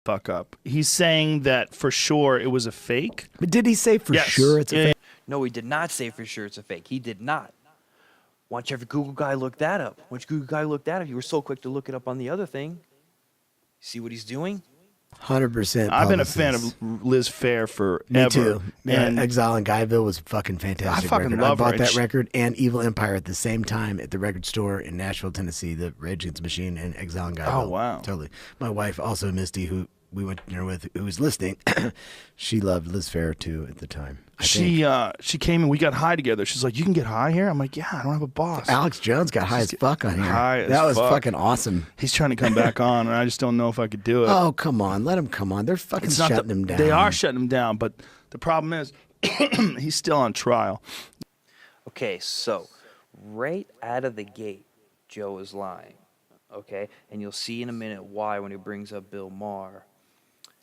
fuck up. He's saying that for sure it was a fake. But did he say for Yes. sure it's a Yeah, fake? No, he did not say for sure it's a fake. He did not. Why don't you have your Google guy look that up? Why don't you Google guy look that up? You were so quick to look it up on the other thing. See what he's doing? 100%. I've been a fan of Liz Phair forever. Me too. And Exile in Guyville was a fucking fantastic I fucking record. love her, I bought and that record and Evil Empire at the same time at the record store in Nashville, Tennessee. The Rage Against the Machine and Exile in Guyville. Oh, wow. Totally. My wife, also Misty, who we went to dinner with, who was listening, she loved Liz Phair too at the time. she came and we got high together. She's like, "You can get high here?" I'm like, "Yeah, I don't have a boss." Alex Jones got high as fuck on here. High as that was fuck. fucking awesome. He's trying to come back on, and I just don't know if I could do it. Oh, come on. Let him come on. They're fucking It's not shutting him down. They are shutting him down, but the problem is he's still on trial. Okay, so right out of the gate, Joe is lying. Okay, and you'll see in a minute why when he brings up Bill Maher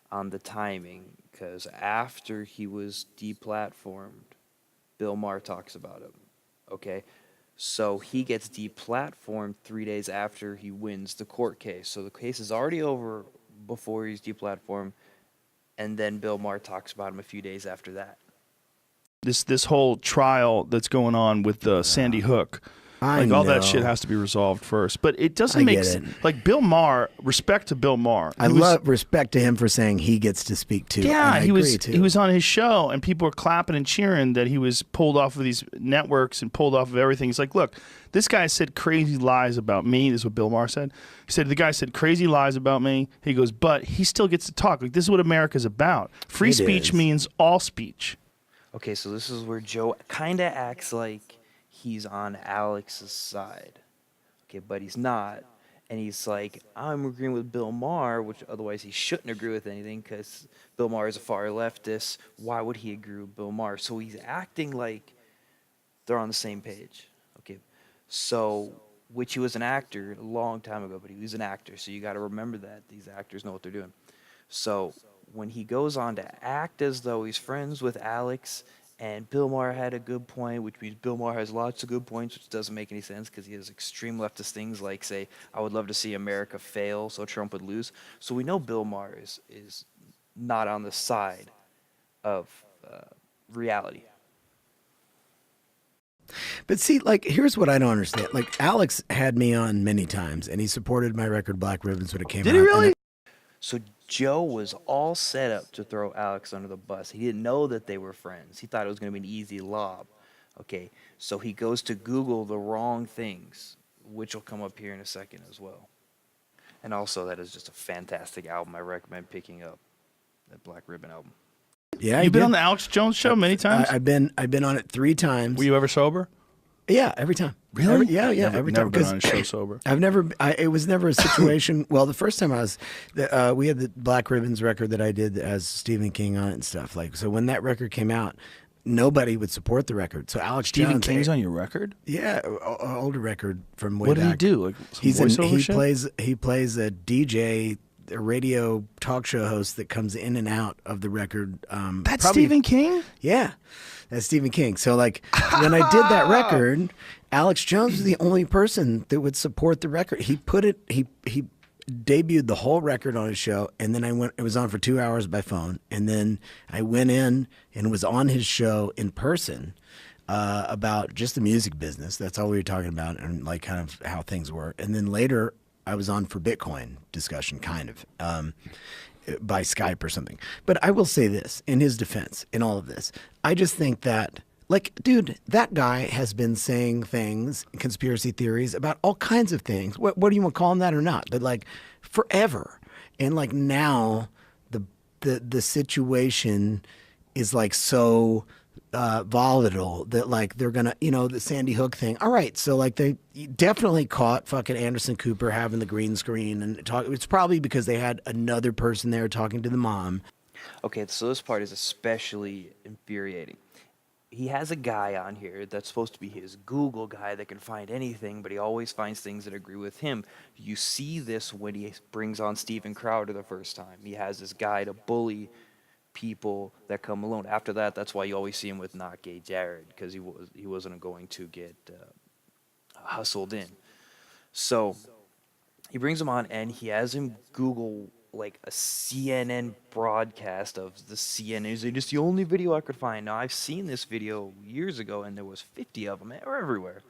on the timing, because after he was deplatformed, Bill Maher talks about him. Okay, so he gets deplatformed 3 days after he wins the court case. So the case is already over before he's deplatformed, and then Bill Maher talks about him a few days after that. This whole trial that's going on with Sandy Hook. Like all that shit has to be resolved first, but it doesn't make sense. Like Bill Maher, respect to Bill Maher. I love respect to him for saying he gets to speak too. Yeah, he was too. he was on his show, and people were clapping and cheering that he was pulled off of these networks and pulled off of everything. He's like, look, this guy said crazy lies about me. This is what Bill Maher said. He said the guy said crazy lies about me. He goes, but he still gets to talk. Like this is what America's about. Free speech means all speech. Okay, so this is where Joe kind of acts like he's on Alex's side. Okay, but he's not. And he's like, I'm agreeing with Bill Maher, which otherwise he shouldn't agree with anything because Bill Maher is a far leftist. Why would he agree with Bill Maher? So he's acting like they're on the same page. Okay, so, which he was an actor a long time ago, but he was an actor. So you got to remember that. These actors know what they're doing. So when he goes on to act as though he's friends with Alex, and Bill Maher had a good point, which means Bill Maher has lots of good points, which doesn't make any sense because he has extreme leftist things like, say, I would love to see America fail so Trump would lose. So we know Bill Maher is not on the side of reality. But see, like, here's what I don't understand. Like, Alex had me on many times, and he supported my record Black Ribbons when it came out. Did he really? So Joe was all set up to throw Alex under the bus. He didn't know that they were friends. He thought it was going to be an easy lob. Okay, so he goes to Google the wrong things, which will come up here in a second as well. And also, that is just a fantastic album. I recommend picking up that Black Ribbon album. Yeah, you've been on the Alex Jones show many times. I've been on it 3 times. Were you ever sober? Yeah, every time. Really? Every time. Never been on a show sober. It was never a situation. Well, the first time I was, we had the Black Ribbons record that I did that has Stephen King on it and stuff. Like, so when that record came out, nobody would support the record. So Alex Stephen Jones, King's on your record? Yeah, an older record from way what back. What did he do? Like some voiceover shit? He plays a DJ, a radio talk show host that comes in and out of the record. That's Stephen King? Yeah. That's Stephen King. So, like, when I did that record, Alex Jones was the only person that would support the record. He debuted the whole record on his show, and then it was on for 2 hours by phone, and then I went in and was on his show in person about just the music business. That's all we were talking about, and like kind of how things were. And then later, I was on for Bitcoin discussion, kind of. By Skype or something. But I will say this, in his defense, in all of this, I just think that, like, dude, that guy has been saying things, conspiracy theories about all kinds of things. What do you want to call him that or not? But like forever. And like now the situation is like so volatile that like they're gonna, the Sandy Hook thing. All right, so like they definitely caught fucking Anderson Cooper having the green screen and talk. It's probably because they had another person there talking to the mom. Okay, so this part is especially infuriating. He has a guy on here that's supposed to be his Google guy that can find anything, but he always finds things that agree with him. You see this when he brings on Steven Crowder the first time. He has this guy to bully people that come alone. After that, that's why you always see him with Not Gay Jared, because he wasn't going to get hustled in. So he brings him on, and he has him Google like a CNN broadcast of the CNN. It's the only video I could find. Now I've seen this video years ago, and there was 50 of them. They're everywhere.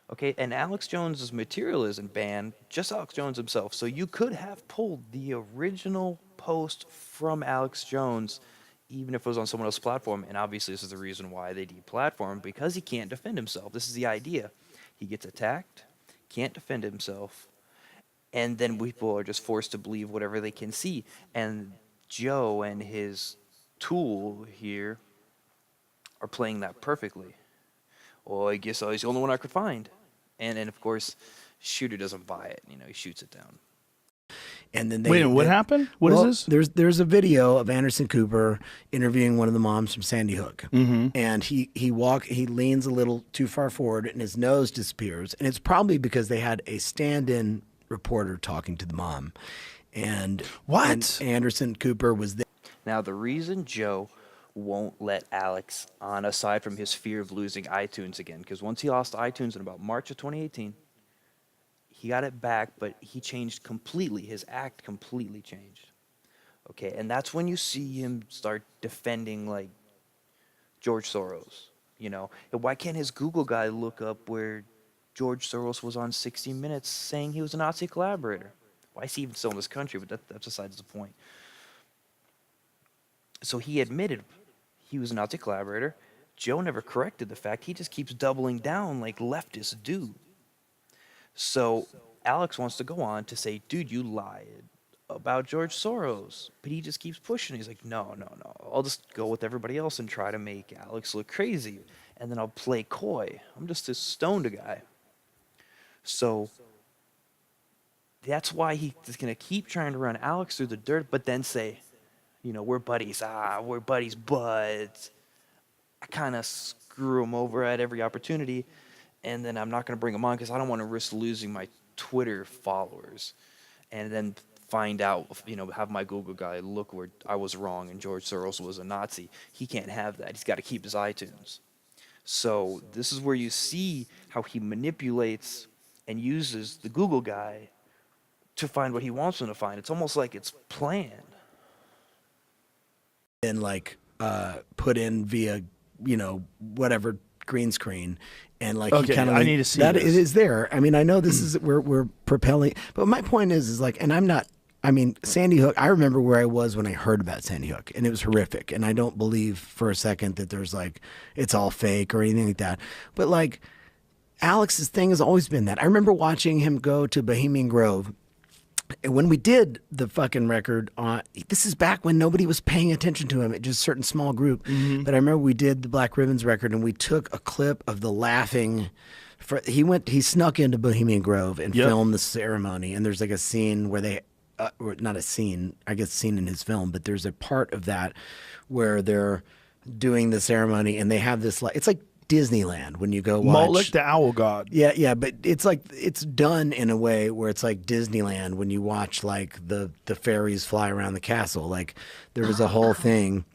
Okay, and Alex Jones's material isn't banned, just Alex Jones himself. So you could have pulled the original post from Alex Jones, even if it was on someone else's platform. And obviously, this is the reason why they deplatform him, because he can't defend himself. This is the idea. He gets attacked, can't defend himself, and then people are just forced to believe whatever they can see. And Joe and his tool here are playing that perfectly. Well, I guess he's the only one I could find. And of course, Shooter doesn't buy it. He shoots it down. And then Wait, what happened? What is this? There's a video of Anderson Cooper interviewing one of the moms from Sandy Hook, and he leans a little too far forward, and his nose disappears, and it's probably because they had a stand-in reporter talking to the mom, and what? And Anderson Cooper was there. Now the reason Joe won't let Alex on, aside from his fear of losing iTunes again, because once he lost iTunes in about March of 2018, he got it back, but he changed completely. His act completely changed. Okay, and that's when you see him start defending, like, George Soros. And why can't his Google guy look up where George Soros was on 60 Minutes saying he was a Nazi collaborator? Why is he even still in this country? But that's besides the point. So he admitted he was a Nazi collaborator. Joe never corrected the fact. He just keeps doubling down like leftists do. So Alex wants to go on to say, dude, you lied about George Soros. But he just keeps pushing. He's like, no. I'll just go with everybody else and try to make Alex look crazy. And then I'll play coy. I'm just a stoned guy. So that's why he's going to keep trying to run Alex through the dirt, but then say, we're buddies. We're buddies, but I kind of screw him over at every opportunity, and then I'm not going to bring him on because I don't want to risk losing my Twitter followers, and then find out, have my Google guy look where I was wrong and George Soros was a Nazi. He can't have that. He's got to keep his iTunes. So this is where you see how he manipulates and uses the Google guy to find what he wants him to find. It's almost like it's planned. And put in via whatever green screen, and Okay, he kind of I need to see that this. it is there. I mean, I know this is we're propelling, but my point is and I'm not. I mean, Sandy Hook. I remember where I was when I heard about Sandy Hook, and it was horrific. And I don't believe for a second that there's it's all fake or anything like that. But Alex's thing has always been that. I remember watching him go to Bohemian Grove. And when we did the fucking record, this is back when nobody was paying attention to him, just a certain small group. But I remember we did the Black Ribbons record, and we took a clip of the laughing. He snuck into Bohemian Grove and filmed the ceremony. And there's a scene where they, or not a scene, I guess scene in his film, but there's a part of that where they're doing the ceremony, and they have this it's like Disneyland when you go watch Moloch the owl god. Yeah, but it's it's done in a way where it's like Disneyland when you watch the fairies fly around the castle. There was a whole thing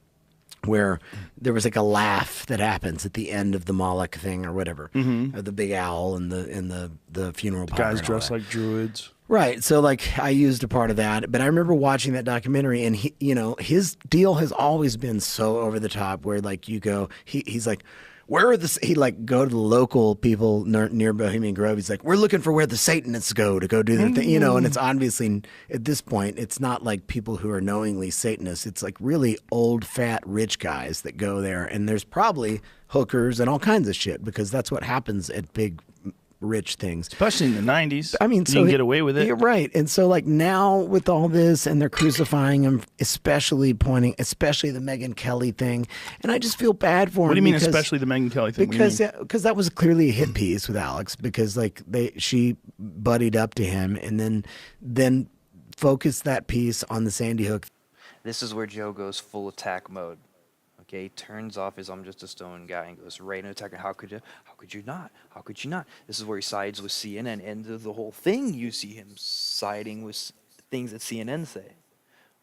where there was a laugh that happens at the end of the Moloch thing or whatever, or the big owl and the funeral pyre. Guys dressed like druids. Right. So I used a part of that, but I remember watching that documentary, and he, his deal has always been so over the top where you go, he's like, where are he go to the local people near Bohemian Grove. He's like, we're looking for where the Satanists go to do their thing, and it's obviously at this point, it's not like people who are knowingly Satanists. It's really old, fat, rich guys that go there. And there's probably hookers and all kinds of shit because that's what happens at big, rich things. Especially in the 90s. I mean, you so can get away with it. You're right. And so now with all this and they're crucifying him, especially the Megyn Kelly thing. And I just feel bad for him. What do you mean, especially the Megyn Kelly thing? Because that was clearly a hit piece with Alex because she buddied up to him and then focused that piece on the Sandy Hook. This is where Joe goes full attack mode. Okay, turns off his I'm just a stone guy and goes right into attack. How could you? How could you not? How could you not? This is where he sides with CNN, and the whole thing you see him siding with things that CNN say.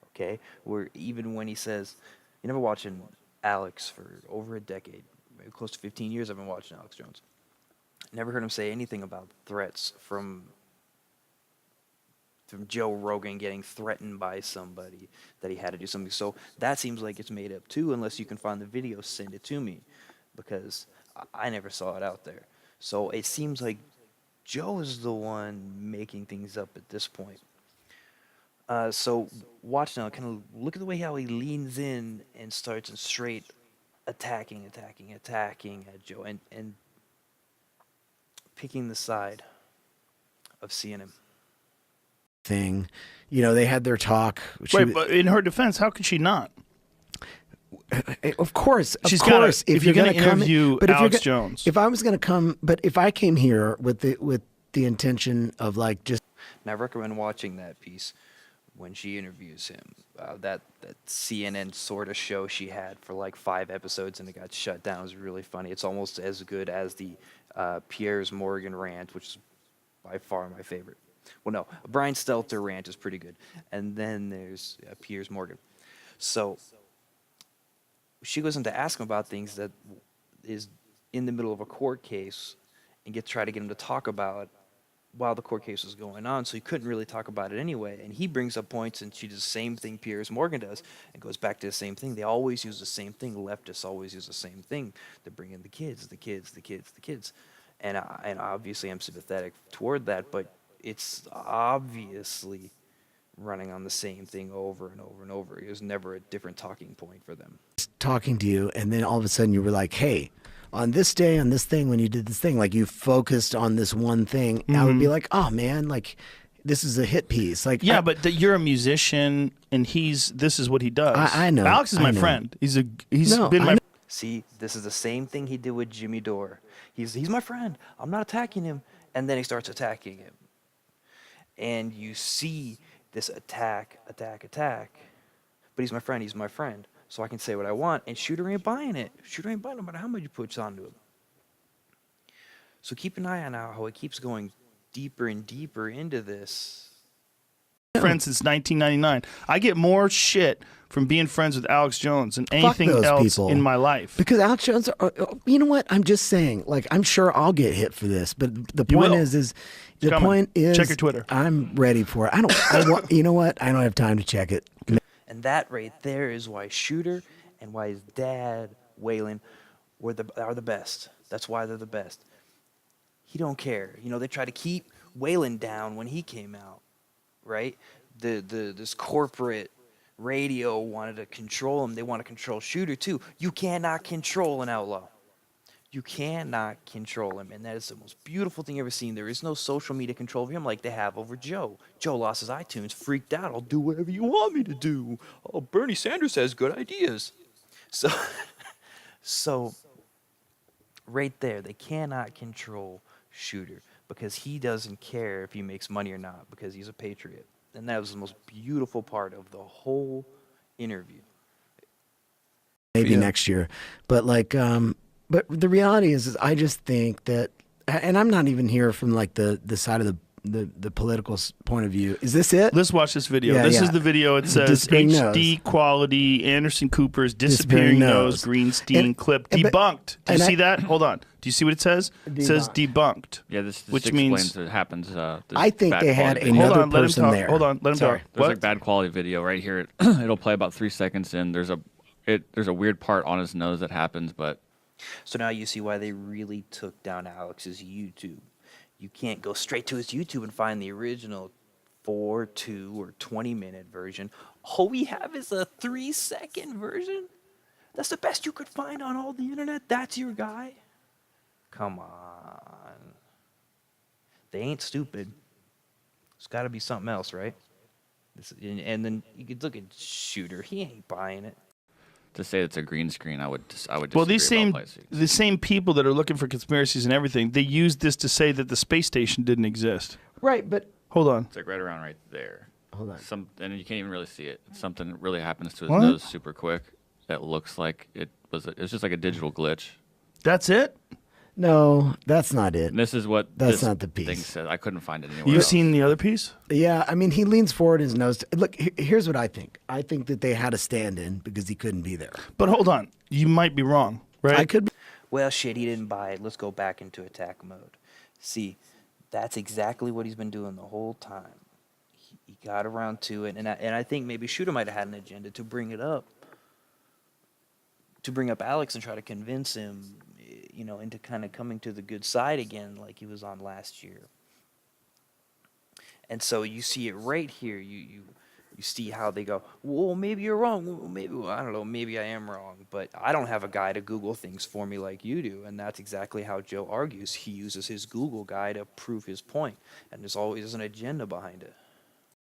Okay, where even when he says, you never watching Alex for over a decade, maybe close to 15 years. I've been watching Alex Jones. Never heard him say anything about threats from from Joe Rogan getting threatened by somebody that he had to do something. So that seems like it's made up too, unless you can find the video, send it to me, because I never saw it out there. So it seems like Joe is the one making things up at this point. So watch now, kind of look at the way how he leans in and starts straight attacking at Joe, and picking the side of CNN. Thing, you know, they had their talk. Wait, but in her defense, how could she not? Of course, She's of course. If you're going to interview Alex Jones, if I was going to come, but if I came here with the intention of like just, and I recommend watching that piece when she interviews him. That CNN sort of show she had for like 5 episodes and it got shut down. It was really funny. It's almost as good as the Piers Morgan rant, which is by far my favorite. Well, no, Brian Stelter rant is pretty good. And then there's Piers Morgan. So she goes in to ask him about things that is in the middle of a court case and try to get him to talk about while the court case was going on, so he couldn't really talk about it anyway. And he brings up points, and she does the same thing Piers Morgan does, and goes back to the same thing. They always use the same thing. Leftists always use the same thing. They bring in the kids. And obviously I'm sympathetic toward that, but it's obviously running on the same thing over and over and over. It was never a different talking point for them. talking to you, and then all of a sudden you were like, hey, on this day, on this thing, when you did this thing, like you focused on this one thing, I would be like, oh man, like this is a hit piece. Like, yeah, but you're a musician, and this is what he does. I know. Alex is my friend. He's been my. See, this is the same thing he did with Jimmy Dore. He's my friend. I'm not attacking him, and then he starts attacking him, and you see this attack. But he's my friend. He's my friend. So I can say what I want, and Shooter ain't buying it. Shooter ain't buying it no matter how much you put onto him. So keep an eye on how it keeps going deeper and deeper into this. Friends since 1999. I get more shit from being friends with Alex Jones than anything else people. in my life. Because Alex Jones, you know what? I'm just saying, like, I'm sure I'll get hit for this, but the point is check your Twitter. I'm ready for it. I want, you know what? I don't have time to check it. And that right there is why Shooter and why his dad, Waylon, are the best. That's why they're the best. He don't care. You know, they try to keep Waylon down when he came out, right? This corporate radio wanted to control him. They want to control Shooter too. You cannot control an outlaw. You cannot control him, and that is the most beautiful thing you've ever seen. There is no social media control of him like they have over Joe. Joe lost his iTunes, freaked out. I'll do whatever you want me to do. Oh, Bernie Sanders has good ideas. So right there, they cannot control Shooter because he doesn't care if he makes money or not because he's a patriot. And that was the most beautiful part of the whole interview. Maybe next year. But like, but the reality is I just think that, and I'm not even here from like the side of the political point of view. Is this it? Let's watch this video. Yeah, this is the video. It says HD nose. Quality, Anderson Cooper's disappearing nose, Greenstein clip, debunked. Do you see that? Hold on. Do you see what it says? It says debunked. Yeah, this which means means it happens. I think they had video. another person there. Hold on, let him talk. There's like bad quality video right here. It'll play about 3 seconds in. There's a weird part on his nose that happens, but. So now you see why they really took down Alex's YouTube. You can't go straight to his YouTube and find the original 4, 2, or 20-minute version. All we have is a 3-second version? That's the best you could find on all the internet? That's your guy? Come on. They ain't stupid. It's got to be something else, right? And then you could look at Shooter. He ain't buying it. To say it's a green screen, I would well, the same people that are looking for conspiracies and everything, they use this to say that the space station didn't exist. Right, but hold on. It's like right around right there. Hold on. And you can't even really see it. Something really happens to his nose super quick. That looks like it's just like a digital glitch. That's it? No, that's not it. And this is what that's not the piece. Thing said. I couldn't find it anywhere. You've seen the other piece? Yeah, I mean, he leans forward his nose. Look, here's what I think. I think that they had a stand-in because he couldn't be there. But hold on, you might be wrong, right? I could. Well, shit, he didn't buy it. Let's go back into attack mode. See, that's exactly what he's been doing the whole time. got around to it, and I think maybe Shooter might have had an agenda to bring it up, to bring up Alex and try to convince him, into kind of coming to the good side again, like he was on last year. And so you see it right here. You see how they go, well, maybe you're wrong. Well, maybe, I don't know, maybe I am wrong. But I don't have a guy to Google things for me like you do. And that's exactly how Joe argues. He uses his Google guy to prove his point. And there's always an agenda behind it.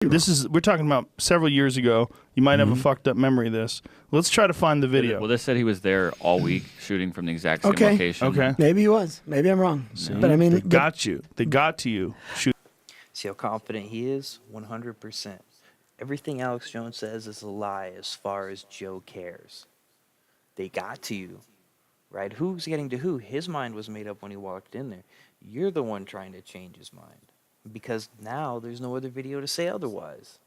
We're talking about several years ago. You might have a fucked up memory of this. Let's try to find the video. Well, they said he was there all week shooting from the exact same location. Okay. Maybe he was. Maybe I'm wrong. But I mean, they got you. They got to you. Shoot. See how confident he is? 100%. Everything Alex Jones says is a lie as far as Joe cares. They got to you, right? Who's getting to who? His mind was made up when he walked in there. You're the one trying to change his mind because now there's no other video to say otherwise.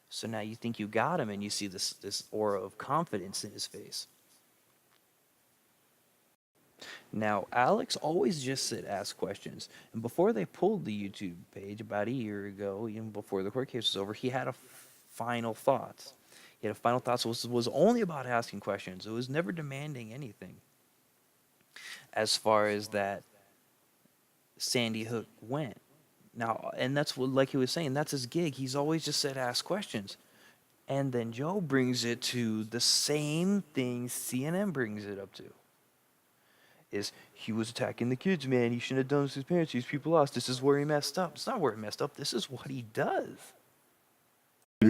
So now you think you got him and you see this aura of confidence in his face. Now, Alex always just said ask questions. And before they pulled the YouTube page about a year ago, even before the court case was over, he had a final thoughts. He had a final thoughts. It was only about asking questions. It was never demanding anything. As far as that Sandy Hook went. Now, and that's what, like he was saying, that's his gig. He's always just said ask questions. And then Joe brings it to the same thing CNN brings it up to. Is he was attacking the kids, man. He shouldn't have done this to his parents. These people lost. This is where he messed up. It's not where he messed up. This is what he does.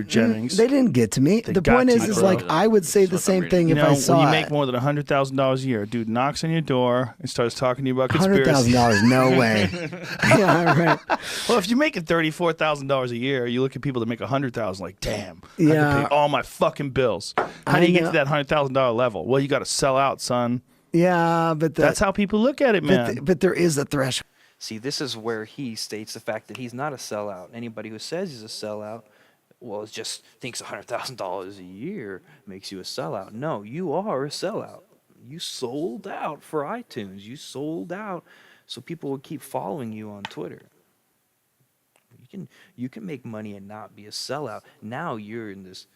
Jennings. They didn't get to me. The point is like I would say the same thing if I saw when you make more than $100,000 a year, a dude knocks on your door and starts talking to you about conspiracy. $100,000, no way. Yeah, right. Well, if you're making $34,000 a year, you look at people that make $100,000, like, damn, I Yeah. can pay all my fucking bills. How do you get to that $100,000 level? Well, you got to sell out, son. Yeah, but That's how people look at it, man. But there is a threshold. See, this is where he states the fact that he's not a sellout. Anybody who says he's a sellout, well, it just thinks $100,000 a year makes you a sellout. No, you are a sellout. You sold out for iTunes. You sold out so people will keep following you on Twitter. You can make money and not be a sellout. Now you're in this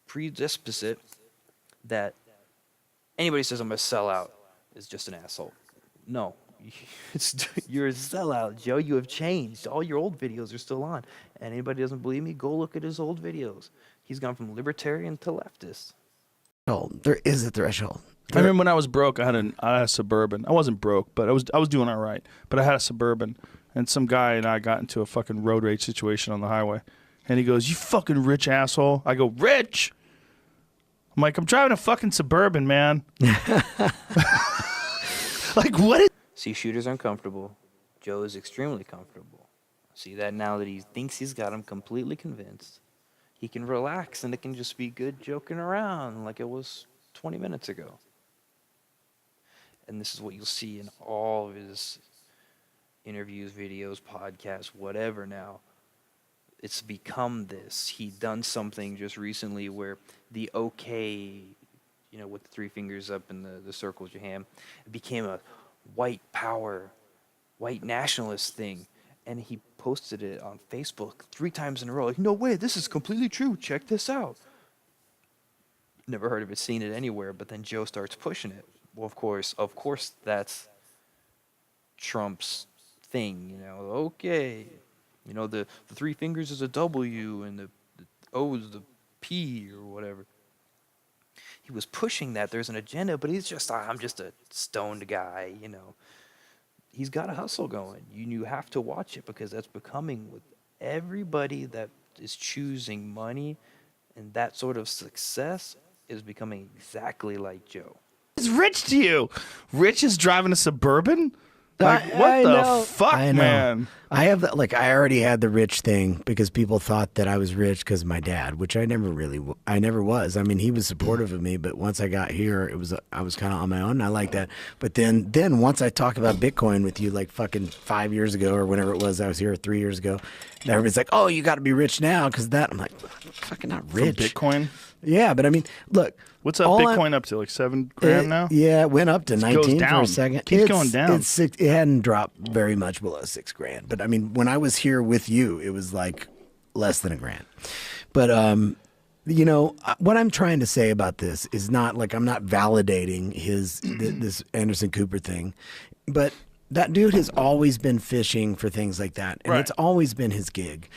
predisposite that anybody says I'm a sellout is just an asshole. No, you're a sellout, Joe. You have changed. All your old videos are still on. And anybody doesn't believe me, go look at his old videos. He's gone from libertarian to leftist. There is a threshold. I remember when I was broke, I had a Suburban. I wasn't broke, but I was doing all right. But I had a Suburban, and some guy and I got into a fucking road rage situation on the highway. And he goes, "You fucking rich asshole." I go, "Rich?" I'm like, "I'm driving a fucking Suburban, man." Like, what is... See, Shooter's uncomfortable. Joe is extremely comfortable. See that now that he thinks he's got him completely convinced, he can relax and it can just be good joking around like it was 20 minutes ago. And this is what you'll see in all of his interviews, videos, podcasts, whatever now. It's become this. He done something just recently where the okay, with the three fingers up in the circle with your hand, it became a white power, white nationalist thing. And he posted it on Facebook 3 times in a row. Like, no way, this is completely true. Check this out. Never heard of it, seen it anywhere. But then Joe starts pushing it. Well, of course, that's Trump's thing. Okay, the 3 fingers is a W and the O is the P or whatever. He was pushing that. There's an agenda, but he's just, I'm just a stoned guy, He's got a hustle going. You have to watch it because that's becoming with everybody that is choosing money and that sort of success is becoming exactly like Joe. Is Rich to you? Rich is driving a Suburban? Like, what I the know. fuck, I know. man? I have that. Like, I already had the rich thing because people thought that I was rich because of my dad, which I never was. I mean, he was supportive of me, but once I got here, I was kind of on my own. And I like that. But then once I talk about Bitcoin with you, like fucking 5 years ago or whenever it was, I was here 3 years ago. And everybody's like, "Oh, you got to be rich now because that." I'm like, I'm fucking not rich. From Bitcoin? Yeah, but I mean, look. What's up Bitcoin up to? Like $7,000 now? Yeah, it went up to 19 for a second. Keeps going down. It hadn't dropped very much below $6,000. But I mean, when I was here with you, it was like less than $1,000. But you know, what I'm trying to say about this is not like I'm not validating this Anderson Cooper thing, but that dude has always been fishing for things like that, and it's always been his gig.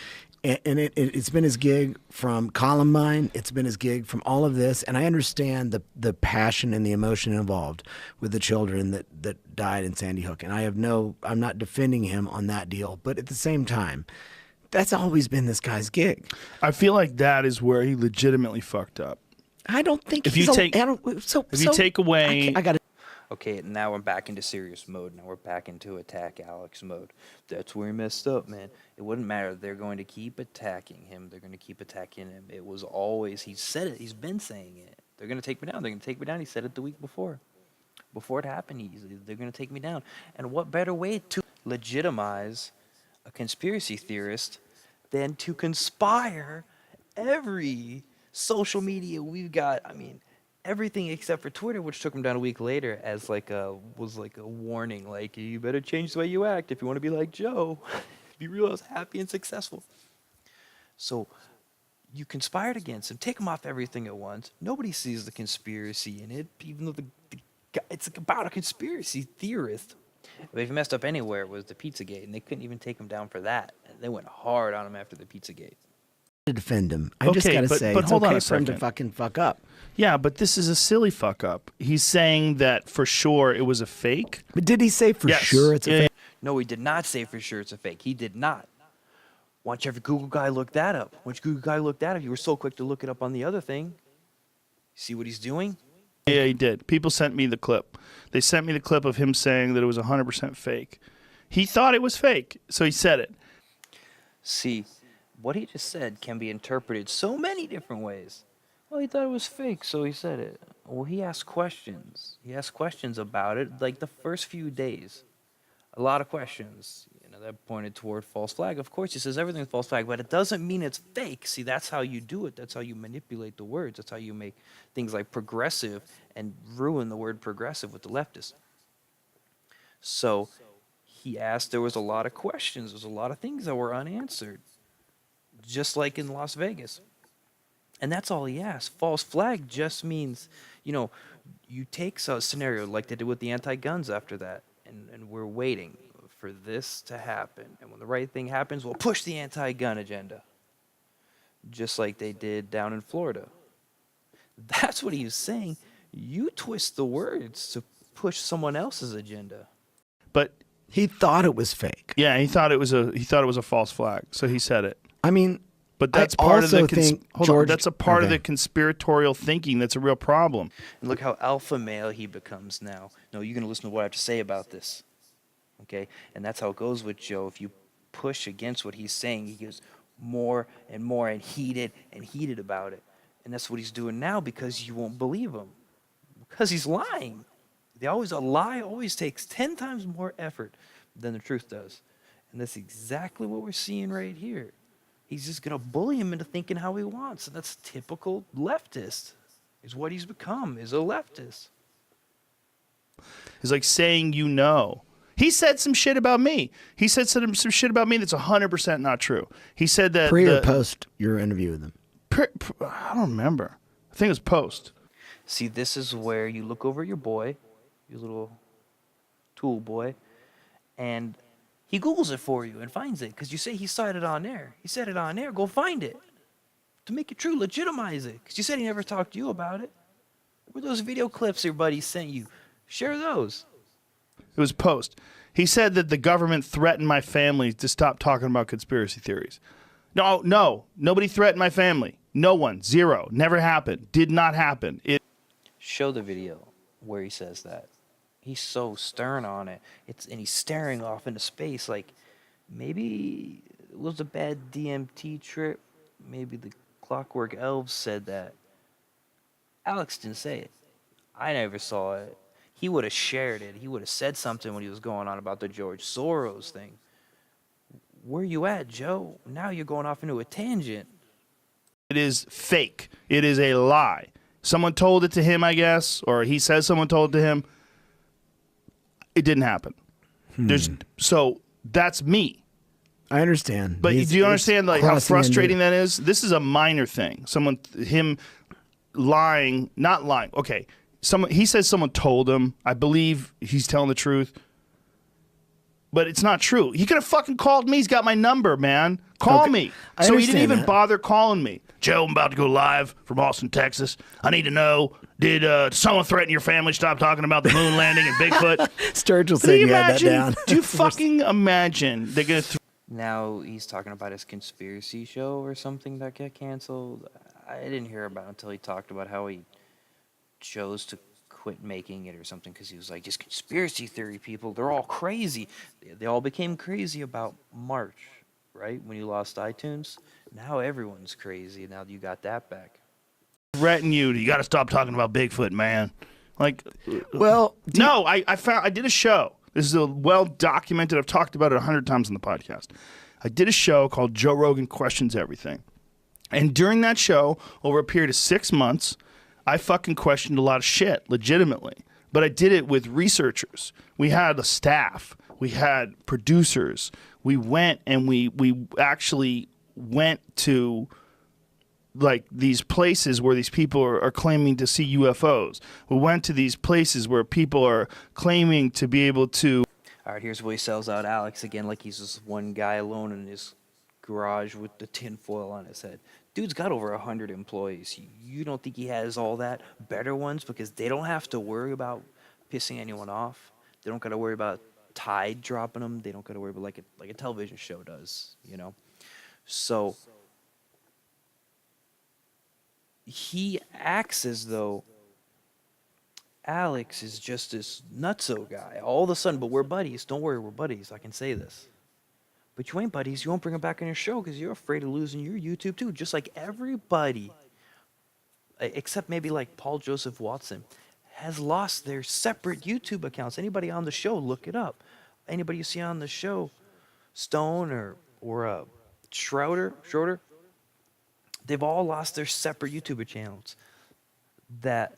And it's been his gig from Columbine. It's been his gig from all of this. And I understand the passion and the emotion involved with the children that died in Sandy Hook. And I'm not defending him on that deal. But at the same time, that's always been this guy's gig. I feel like that is where he legitimately fucked up. I don't think if you take away, I got to. Okay, now we're back into serious mode. Now we're back into attack Alex mode. That's where he messed up, man. It wouldn't matter. They're going to keep attacking him. They're going to keep attacking him. It was always, he said it. He's been saying it. They're going to take me down. They're going to take me down. He said it the week before. Before it happened, they're going to take me down. And what better way to legitimize a conspiracy theorist than to conspire every social media we've got? I mean, everything except for Twitter, which took him down a week later as was like a warning, like, you better change the way you act if you want to be like Joe. Be real happy and successful. So you conspired against him. Take him off everything at once. Nobody sees the conspiracy in it, even though it's about a conspiracy theorist. But if he messed up anywhere, it was the Pizzagate, and they couldn't even take him down for that. They went hard on him after the Pizzagate. To defend him, I just gotta say, but it's hold on okay a for him to second. fucking fuck up. Yeah, but this is a silly fuck up. He's saying that for sure it was a fake. But did he say for sure it's a fake? No, he did not say for sure it's a fake. He did not. Why don't you have a Google guy look that up? Why don't you Google guy look that up? You were so quick to look it up on the other thing. See what he's doing? Yeah, he did. People sent me the clip. They sent me the clip of him saying that it was 100% fake. He thought it was fake, so he said it. See, what he just said can be interpreted so many different ways. Well, he thought it was fake, so he said it. Well, he asked questions. He asked questions about it, like the first few days. A lot of questions, that pointed toward false flag. Of course, he says everything's false flag, but it doesn't mean it's fake. See, that's how you do it. That's how you manipulate the words. That's how you make things like progressive and ruin the word progressive with the leftists. So he asked, there was a lot of questions. There's a lot of things that were unanswered, just like in Las Vegas. And that's all he asked. False flag just means, you take a scenario like they did with the anti-guns after that, and we're waiting for this to happen. And when the right thing happens, we'll push the anti-gun agenda, just like they did down in Florida. That's what he was saying. You twist the words to push someone else's agenda. But he thought it was fake. Yeah, he thought it was a false flag, so he said it. I mean, but that's part of the that's a part of the conspiratorial thinking. That's a real problem. And look how alpha male he becomes now. No, you're going to listen to what I have to say about this. Okay? And that's how it goes with Joe. If you push against what he's saying, he gets more and more and heated about it. And that's what he's doing now, because you won't believe him. Because he's lying. A lie always takes 10 times more effort than the truth does. And that's exactly what we're seeing right here. He's just going to bully him into thinking how he wants. And that's typical leftist. Is what he's become, is a leftist. It's like saying He said some shit about me. He said some shit about me that's 100% not true. He said that... Pre or post your interview with him? I don't remember. I think it was post. See, this is where you look over your boy, your little tool boy, and he Googles it for you and finds it, because you say he said it on air. He said it on air. Go find it. To make it true, legitimize it, because you said he never talked to you about it. Where those video clips your buddy sent you? Share those. It was post. He said that the government threatened my family to stop talking about conspiracy theories. No, nobody threatened my family. No one, zero, never happened, did not happen. Show the video where he says that. He's so stern on it. And he's staring off into space like maybe it was a bad DMT trip. Maybe the Clockwork Elves said that. Alex didn't say it. I never saw it. He would have shared it. He would have said something when he was going on about the George Soros thing. Where you at, Joe? Now you're going off into a tangent. It is fake. It is a lie. Someone told it to him, I guess, or he says someone told it to him. It didn't happen. So that's me. I understand. But do you understand like how frustrating that is? This is a minor thing. Him lying, not lying. Okay, he says someone told him. I believe he's telling the truth. But it's not true. He could have fucking called me. He's got my number, man. Call me. So he didn't even bother calling me. Joe, I'm about to go live from Austin, Texas. I need to know, did someone threaten your family? Stop talking about the moon landing and Bigfoot. Sturgill said you had that down. Do you fucking imagine they're going to... Now he's talking about his conspiracy show or something that got canceled. I didn't hear about it until he talked about how he chose to quit making it or something because he was like, just conspiracy theory people, they're all crazy. They all became crazy about March, right? When you lost iTunes. Now everyone's crazy. Now you got that back. Threaten you got to stop talking about Bigfoot, man. Like, well, no, I did a show. This is a well documented. I've talked about it 100 times on the podcast. I did a show called Joe Rogan Questions Everything. And during that show, over a period of 6 months, I fucking questioned a lot of shit, legitimately. But I did it with researchers. We had a staff. We had producers. We went and we actually went to like these places where these people are claiming to see UFOs. We went to these places where people are claiming to be able to... All right, here's where he sells out Alex again like he's just one guy alone in his garage with the tinfoil on his head. Dude's got over 100 employees. You don't think he has all that? Better ones, because they don't have to worry about pissing anyone off. They don't got to worry about Tide dropping them. They don't got to worry about like a television show does, you know? So he acts as though Alex is just this nutso guy all of a sudden, but we're buddies. Don't worry, we're buddies. I can say this. But you ain't buddies. You won't bring him back on your show because you're afraid of losing your YouTube too. Just like everybody, except maybe like Paul Joseph Watson, has lost their separate YouTube accounts. Anybody on the show, look it up. Anybody you see on the show, Stone or Schroeder, they've all lost their separate YouTube channels that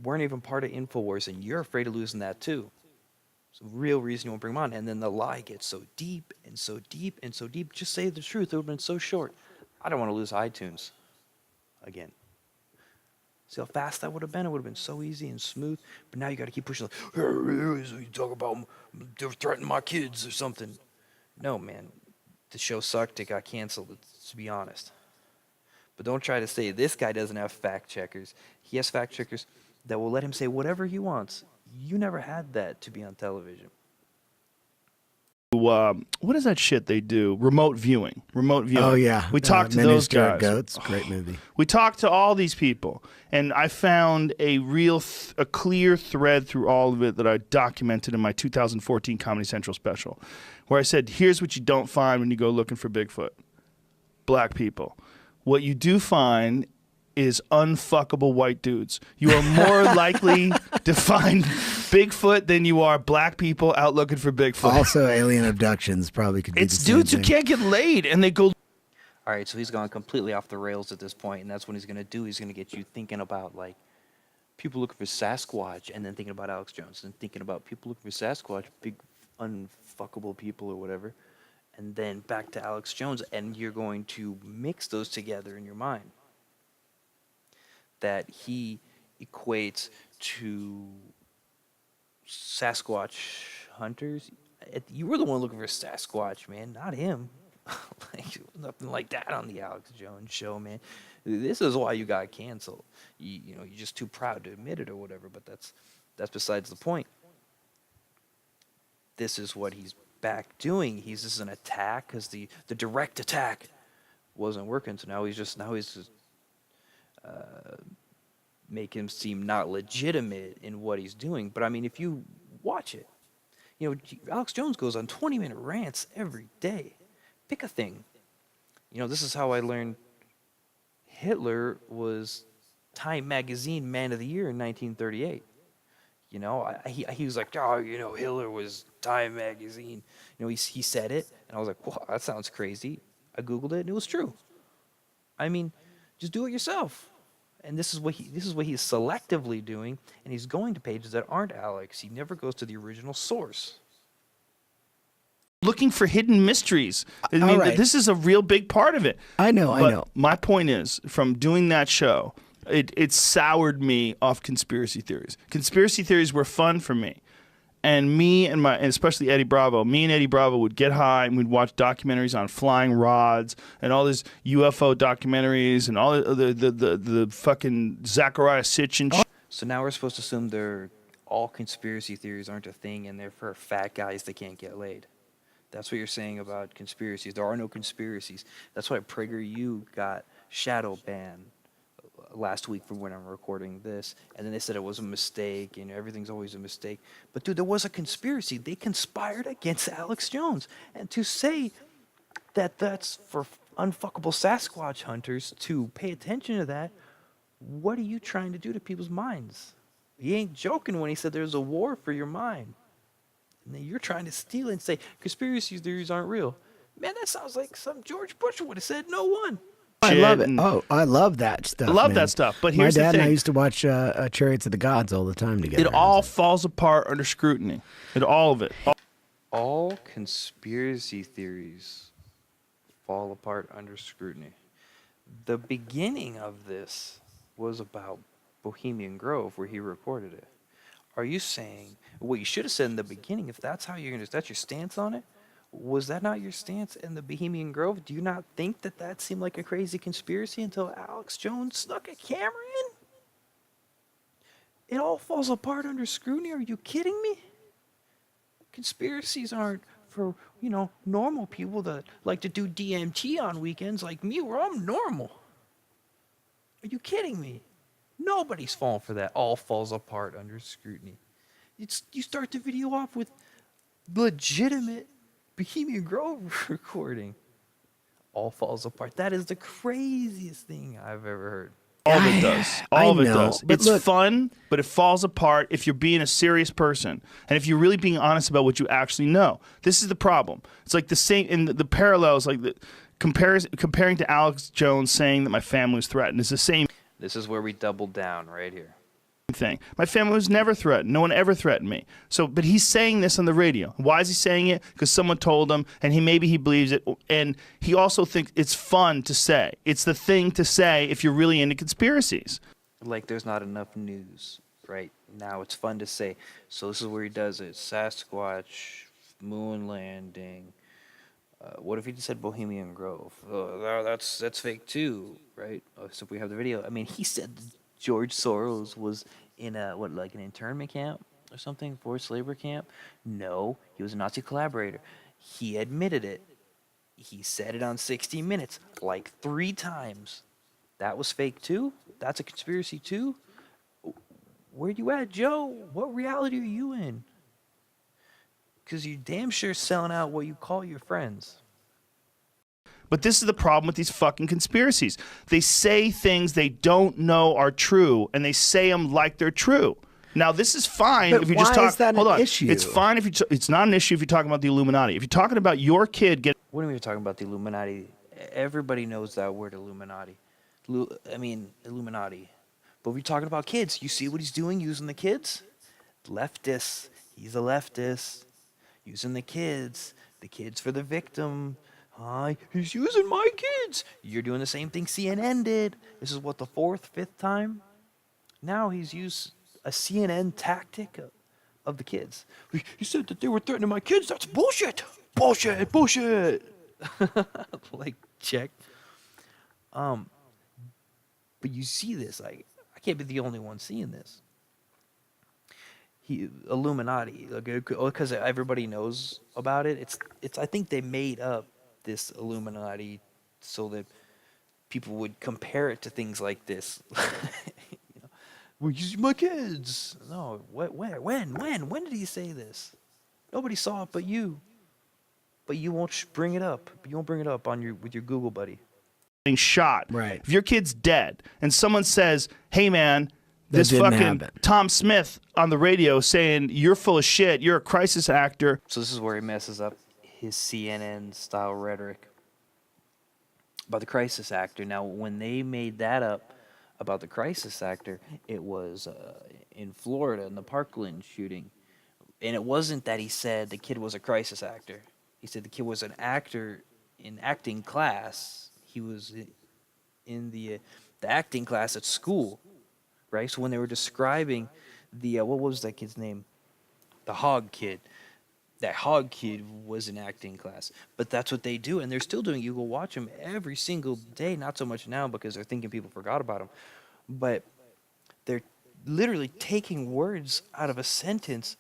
weren't even part of InfoWars, and you're afraid of losing that too. It's a real reason you won't bring them on. And then the lie gets so deep and so deep and so deep. Just say the truth. It would have been so short. I don't want to lose iTunes again. See how fast that would have been? It would have been so easy and smooth. But now you got to keep pushing. Like, hey, you talk about they're threatening my kids or something. No, man. The show sucked. It got canceled, to be honest. But don't try to say this guy doesn't have fact checkers. He has fact checkers that will let him say whatever he wants. You never had that to be on television. What is that shit they do? Remote viewing. Oh, yeah. We talked to those guys. Goats. Great movie. We talked to all these people, and I found a clear thread through all of it that I documented in my 2014 Comedy Central special, where I said, here's what you don't find when you go looking for Bigfoot. Black people. What you do find is unfuckable white dudes. You are more likely to find Bigfoot than you are black people out looking for Bigfoot. Also, alien abductions probably could be It's dudes who can't get laid, and they go... All right, so he's gone completely off the rails at this point, and that's what he's going to do. He's going to get you thinking about, like, people looking for Sasquatch, and then thinking about Alex Jones, and thinking about people looking for Sasquatch, big unfuckable people or whatever, and then back to Alex Jones, and you're going to mix those together in your mind. That he equates to Sasquatch hunters. You were the one looking for Sasquatch, man, not him. Like, nothing like that on the Alex Jones show, man. This is why you got canceled. You know, you're just too proud to admit it or whatever, but that's besides the point. This is what he's back doing. This is an attack because the direct attack wasn't working, so now he's just make him seem not legitimate in what he's doing. But I mean, if you watch it, you know, Alex Jones goes on 20-minute rants every day. Pick a thing. You know, this is how I learned Hitler was Time Magazine Man of the Year in 1938. You know, he was like, oh, you know, Hitler was Time Magazine. You know, he said it, and I was like, wow, that sounds crazy. I Googled it, and it was true. I mean, just do it yourself. And this is what he's selectively doing, and he's going to pages that aren't Alex. He never goes to the original source. looking for hidden mysteries. I mean, right. this is a real big part of it. I know. But my point is, from doing that show, it soured me off conspiracy theories. Conspiracy theories were fun for me. And me and especially Eddie Bravo, me and Eddie Bravo would get high and we'd watch documentaries on flying rods and all these UFO documentaries and all the fucking Zachariah Sitchin shit. So now we're supposed to assume all conspiracy theories aren't a thing and they're for fat guys that can't get laid. That's what you're saying about conspiracies. There are no conspiracies. That's why PragerU got shadow banned last week from when I'm recording this, and then they said it was a mistake, and everything's always a mistake. But dude, there was a conspiracy. They conspired against Alex Jones, and to say that that's for unfuckable Sasquatch hunters to pay attention to that, what are you trying to do to people's minds? He ain't joking when he said there's a war for your mind. And then you're trying to steal it and say conspiracy theories aren't real. Man, that sounds like some George Bush would have said no one. I love it. Oh, I love that stuff. I love man. that stuff. But here's the my dad thing. and I used to watch Chariots of the Gods all the time together. It all falls apart under scrutiny. All of it. All conspiracy theories fall apart under scrutiny. The beginning of this was about Bohemian Grove, where he recorded it. Are you saying what you should have said in the beginning? If that's how that's your stance on it, was that not your stance in the Bohemian Grove? Do you not think that seemed like a crazy conspiracy until Alex Jones snuck a camera in? It all falls apart under scrutiny. Are you kidding me? Conspiracies aren't for, normal people that like to do DMT on weekends like me, where I'm normal. Are you kidding me? Nobody's falling for that. All falls apart under scrutiny. You start the video off with legitimate Bohemian Grove recording. All falls apart. That is the craziest thing I've ever heard. All of it does. All of it does. But It's fun, but it falls apart if you're being a serious person and if you're really being honest about what you actually know. This is the problem. It's like the same in the parallels, like comparing to Alex Jones saying that my family was threatened is the same. This is where we double down right here. Thing. My family was never threatened. No one ever threatened me. So, but he's saying this on the radio. Why is he saying it? Because someone told him, and maybe he believes it. And he also thinks it's fun to say. It's the thing to say if you're really into conspiracies. Like there's not enough news right now. It's fun to say. So this is where he does it. Sasquatch, moon landing. What if he just said Bohemian Grove? Oh, that's fake too, right? So if we have the video. I mean, he said George Soros was in like an internment camp or something, forced labor camp? No, he was a Nazi collaborator. He admitted it. He said it on 60 Minutes like 3 times. That was fake too? That's a conspiracy too? Where you at, Joe? What reality are you in? Because you're damn sure selling out what you call your friends. But this is the problem with these fucking conspiracies. They say things they don't know are true, and they say them like they're true. Now, this is fine But if you why just talk. is that hold an on, issue? it's fine if you. It's not an issue if you're talking about the Illuminati. If you're talking about your kid getting. When we were talking about the Illuminati, everybody knows that word Illuminati. Illuminati. But we're talking about kids. You see what he's doing using the kids? Leftist. He's a leftist. Using the kids for the victim. He's using my kids. You're doing the same thing CNN did. This is what, the 4th, 5th time? Now he's used a CNN tactic of the kids. He said that they were threatening my kids. That's bullshit. Bullshit. Like, check. But you see this. I can't be the only one seeing this. Illuminati, because everybody knows about it. It's. I think they made up this Illuminati so that people would compare it to things like this. We're using my kids. No, when did he say this? Nobody saw it but you. But you won't bring it up. You won't bring it up with your Google buddy. Shot. Right. If your kid's dead and someone says, "Hey, man, this didn't fucking happen. Tom Smith on the radio saying you're full of shit. You're a crisis actor." So this is where he messes up his CNN-style rhetoric about the crisis actor. Now, when they made that up about the crisis actor, it was in Florida in the Parkland shooting. And it wasn't that he said the kid was a crisis actor. He said the kid was an actor in acting class. He was in the acting class at school, right? So when they were describing the what was that kid's name? The Hog Kid. That Hog Kid was in acting class, but that's what they do, and they're still doing. You go watch them every single day. Not so much now because they're thinking people forgot about them, but they're literally taking words out of a sentence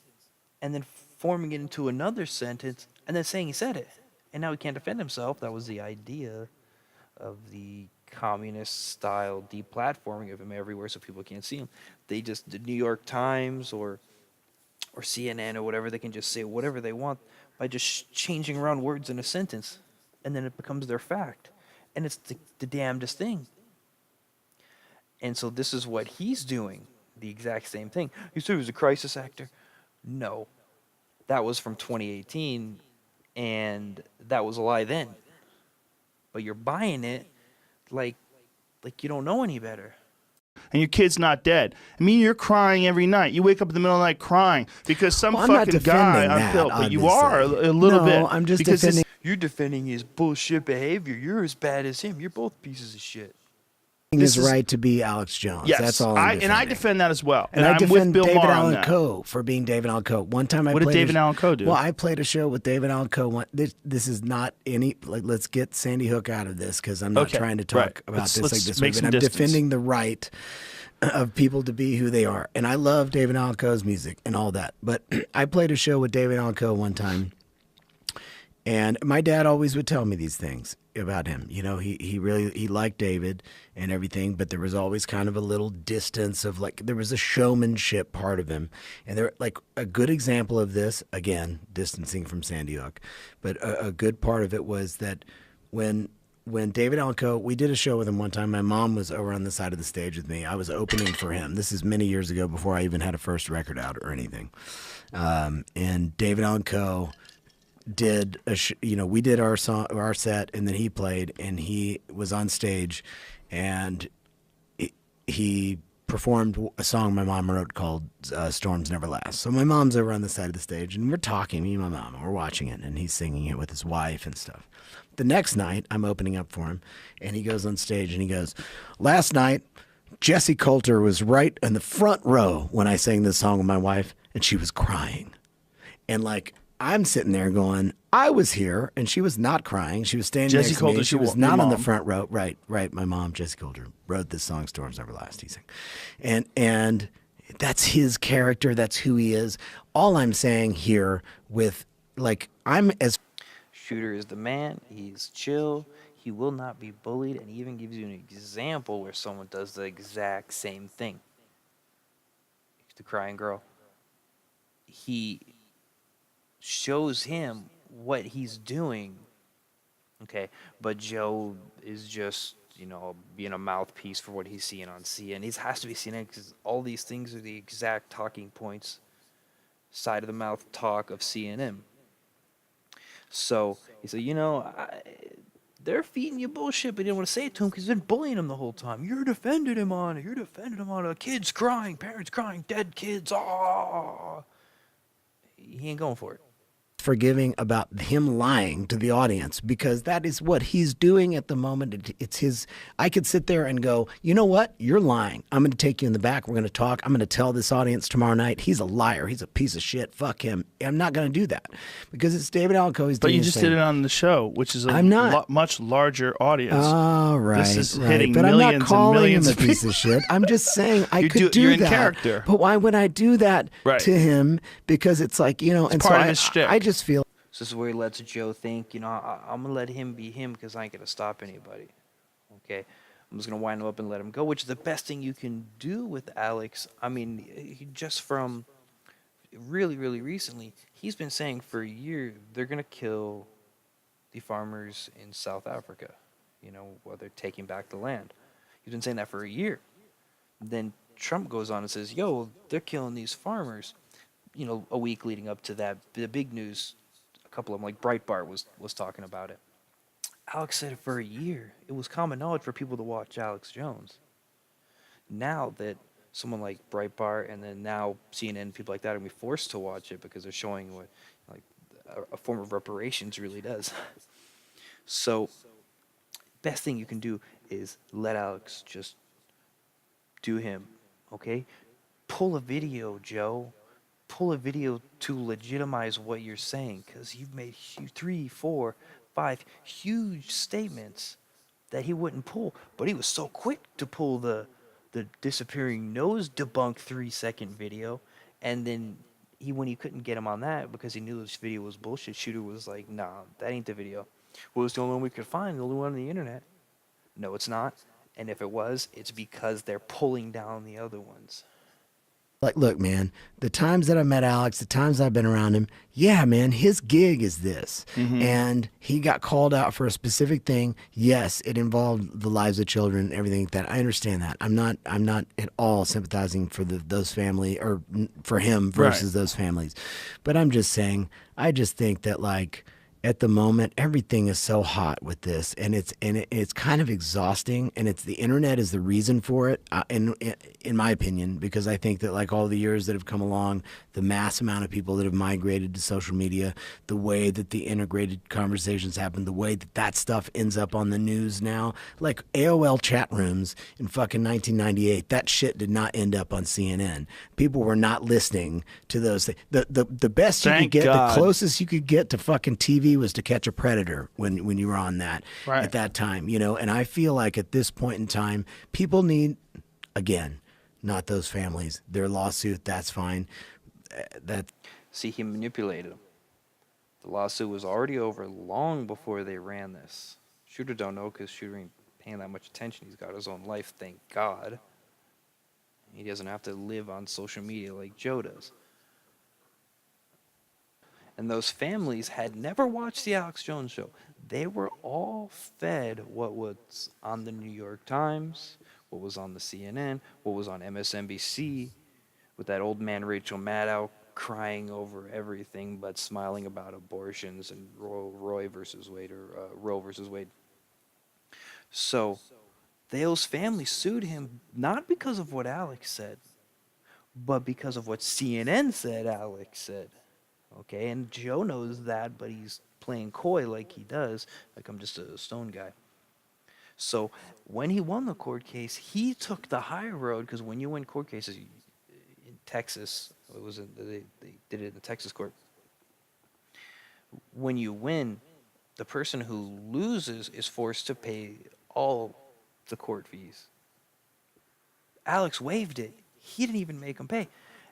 and then forming it into another sentence and then saying he said it, and now he can't defend himself. That was the idea of the communist style deplatforming of him everywhere so people can't see him. They just, the New York Times or CNN or whatever, they can just say whatever they want by just changing around words in a sentence, and then it becomes their fact. And it's the damnedest thing. And so this is what he's doing, the exact same thing. You said he was a crisis actor? No. That was from 2018, and that was a lie then. But you're buying it like you don't know any better. And your kid's not dead. I mean, you're crying every night. You wake up in the middle of the night crying because some Well, I'm not fucking guy defending on that, pill. But you obviously. are a little No, bit. I'm just because defending. You're defending his bullshit behavior. You're as bad as him. You're both pieces of shit. His this is- right to be Alex Jones. Yes, That's all I'm and I defending. defend that as well. And I I'm with defend Bill David Maher on Allen that. Coe for being David Allen Coe. One time I What did played David Allen Coe do? Well, I played a show with David Allen Coe. This is not any, like, let's get Sandy Hook out of this because I'm not Okay, trying to talk right. about Let's this like this. make But some I'm distance. defending the right of people to be who they are. And I love David Allen Coe's music and all that. But I played a show with David Allen Coe one time. And my dad always would tell me these things about him. You know, he really liked David and everything, but there was always kind of a little distance of, like, there was a showmanship part of him. And there, like, a good example of this, again, distancing from Sandy Hook, but a good part of it was that when David Allen Coe, we did a show with him one time. My mom was over on the side of the stage with me. I was opening for him. This is many years ago before I even had a first record out or anything. And David Allen Coe did we did our song, our set, and then he played, and he was on stage, and he performed a song my mom wrote called "Storms Never Last." So my mom's over on the side of the stage, and we're talking, me and my mom, and we're watching it, and he's singing it with his wife and stuff. The next night, I'm opening up for him, and he goes on stage, and he goes, "Last night, Jessie Coulter was right in the front row when I sang this song with my wife, and she was crying." And, like, I'm sitting there going, I was here, and she was not crying. She was standing Jessie next to me. Coulter, She was your not on the mom. front row. Right. My mom, Jessie Coulter, wrote this song, "Storms Never Last," he sang. And that's his character. That's who he is. All I'm saying here with, like, I'm as... Shooter is the man. He's chill. He will not be bullied, and he even gives you an example where someone does the exact same thing. The crying girl. He shows him what he's doing. Okay, but Joe is just, being a mouthpiece for what he's seeing on CNN. He has to be CNN because all these things are the exact talking points, side of the mouth talk of CNN. So he said, they're feeding you bullshit, but he didn't want to say it to him because he's been bullying him the whole time. You're defending him on it. You're defending him on it. Kids crying, parents crying, dead kids. Ah, he ain't going for it. forgiving about him lying to the audience, because that is what he's doing at the moment. It's his... I could sit there and go, you know what? You're lying. I'm going to take you in the back. We're going to talk. I'm going to tell this audience tomorrow night he's a liar. He's a piece of shit. Fuck him. I'm not going to do that because it's David Allen Coe. But you just did it on the show, which is a I'm not. much larger audience. All right. This is right. hitting but millions I'm not calling and millions him a of people. piece of shit. I'm just saying I could do you're in that. character. But why would I do that Right. to him? Because it's like, and part so of his shtick. I just feel... So this is where he lets Joe think, I'm going to let him be him because I ain't going to stop anybody. Okay? I'm just going to wind him up and let him go, which is the best thing you can do with Alex. I mean, just from really, really recently, he's been saying for a year they're going to kill the farmers in South Africa, while they're taking back the land. He's been saying that for a year. Then Trump goes on and says, they're killing these farmers. A week leading up to that, the big news, a couple of them, like Breitbart was talking about it. Alex said it for a year. It was common knowledge for people to watch Alex Jones. Now that someone like Breitbart and then now CNN, people like that, are going to be forced to watch it because they're showing what, like, a form of reparations really does. So, best thing you can do is let Alex just do him, okay? Pull a video, Joe. Pull a video to legitimize what you're saying, because you've made 3, 4, 5 huge statements that he wouldn't pull. But he was so quick to pull the disappearing nose debunk 3-second video, and then when he couldn't get him on that because he knew this video was bullshit, Shooter was like, nah, that ain't the video. Well, it's the only one we could find, the only one on the internet. No, it's not. And if it was, it's because they're pulling down the other ones. Like, look, man, the times that I met Alex, the times I've been around him, yeah, man, his gig is this. And he got called out for a specific thing. Yes, it involved the lives of children and everything like that. I understand that. I'm not at all sympathizing for those family, or for him versus those families. But I'm just saying, I just think that, like, at the moment, everything is so hot with this, and it's kind of exhausting, and the internet is the reason for it, in my opinion, because I think that, like, all the years that have come along, the mass amount of people that have migrated to social media, the way that the integrated conversations happen, the way that stuff ends up on the news now, like AOL chat rooms in fucking 1998, that shit did not end up on CNN. People were not listening to those things. The best you could get, the closest you could get to fucking TV was To Catch a Predator when you were on that at that time, you know. And I feel like at this point in time, people need, again, not those families, their lawsuit, that's fine. See, he manipulated them. The lawsuit was already over long before they ran this. Shooter don't know, because Shooter ain't paying that much attention. He's got his own life, thank God. He doesn't have to live on social media like Joe does. And those families had never watched the Alex Jones show. They were all fed what was on the New York Times, what was on the CNN, what was on MSNBC, with that old man Rachel Maddow crying over everything but smiling about abortions and Roe versus Wade. So those families sued him not because of what Alex said, but because of what CNN said Alex said. Okay, and Joe knows that, but he's playing coy like he does, like I'm just a stone guy. So when he won the court case, he took the high road, because when you win court cases in Texas, they did it in the Texas court. When you win, the person who loses is forced to pay all the court fees. Alex waived it. He didn't even make him pay.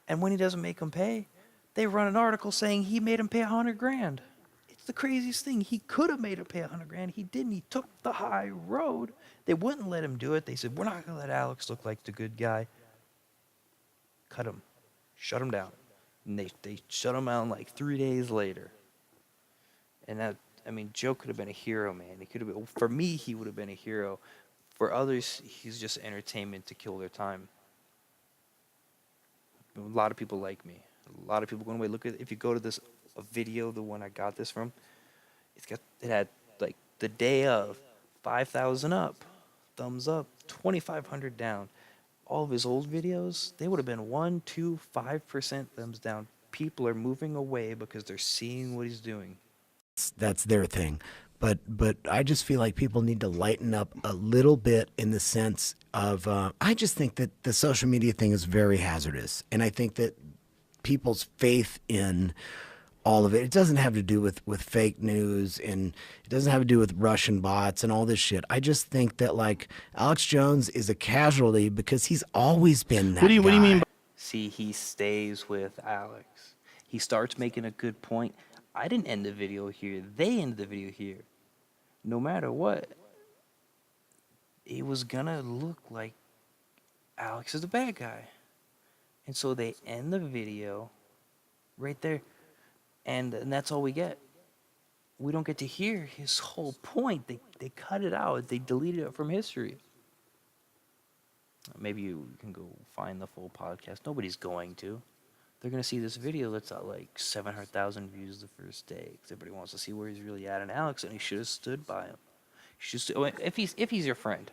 And when he doesn't make him pay, they run an article saying he made him pay $100,000. It's the craziest thing. He could have made him pay $100,000. He didn't. He took the high road. They wouldn't let him do it. They said, we're not going to let Alex look like the good guy. Cut him. Shut him down. And they shut him down like 3 days later. And that, I mean, Joe could have been a hero, man. He could have been, for me, he would have been a hero. For others, he's just entertainment to kill their time. A lot of people like me. A lot of people going away. Look at, if you go to this video, the one I got this from, it had like the day of 5,000 up, thumbs up, 2,500 down. All of his old videos, they would have been 1, 2, 5% thumbs down. People are moving away because they're seeing what he's doing. That's their thing. But I just feel like people need to lighten up a little bit, in the sense of, I just think that the social media thing is very hazardous. And I think that people's faith in all of it, it doesn't have to do with fake news, and it doesn't have to do with Russian bots and all this shit. I just think that, like, Alex Jones is a casualty because he's always been that guy. What do you mean? See, he stays with Alex. He starts making a good point. I didn't end the video here. They ended the video here. No matter what, it was gonna look like Alex is the bad guy. And so they end the video right there. And that's all we get. We don't get to hear his whole point. They cut it out. They deleted it from history. Maybe you can go find the full podcast. Nobody's going to. They're going to see this video that's at like 700,000 views the first day, because everybody wants to see where he's really at. And Alex, and he should have stood by him. If he's your friend,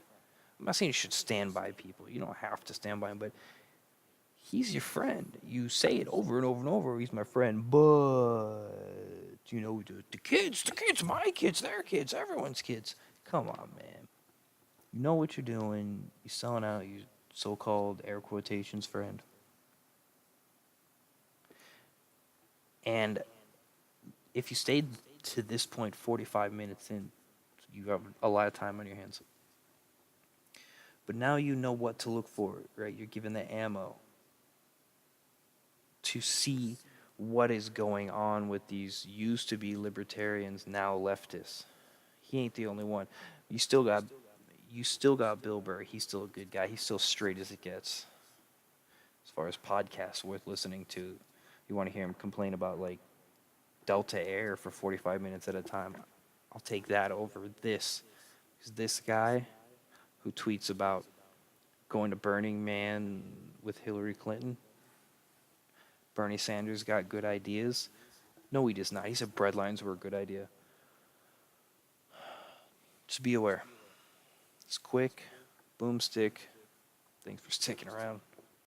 I'm not saying you should stand by people. You don't have to stand by him, but he's your friend. You say it over and over and over. He's my friend, but Do you know the kids, my kids, their kids, everyone's kids? Come on, man. You know what you're doing. You're selling out your so-called air quotations friend. And if you stayed to this point 45 minutes in, you have a lot of time on your hands. But now you know what to look for, right? You're given the ammo to see what is going on with these used to be libertarians, now leftists. He ain't the only one. You still got Bill Burr. He's still a good guy. He's still straight as it gets. As far as podcasts worth listening to, you want to hear him complain about like Delta Air for 45 minutes at a time. I'll take that over this. Because this guy who tweets about going to Burning Man with Hillary Clinton, Bernie Sanders got good ideas. No, he does not. He said breadlines were a good idea. Just be aware. It's quick, boomstick. Thanks for sticking around.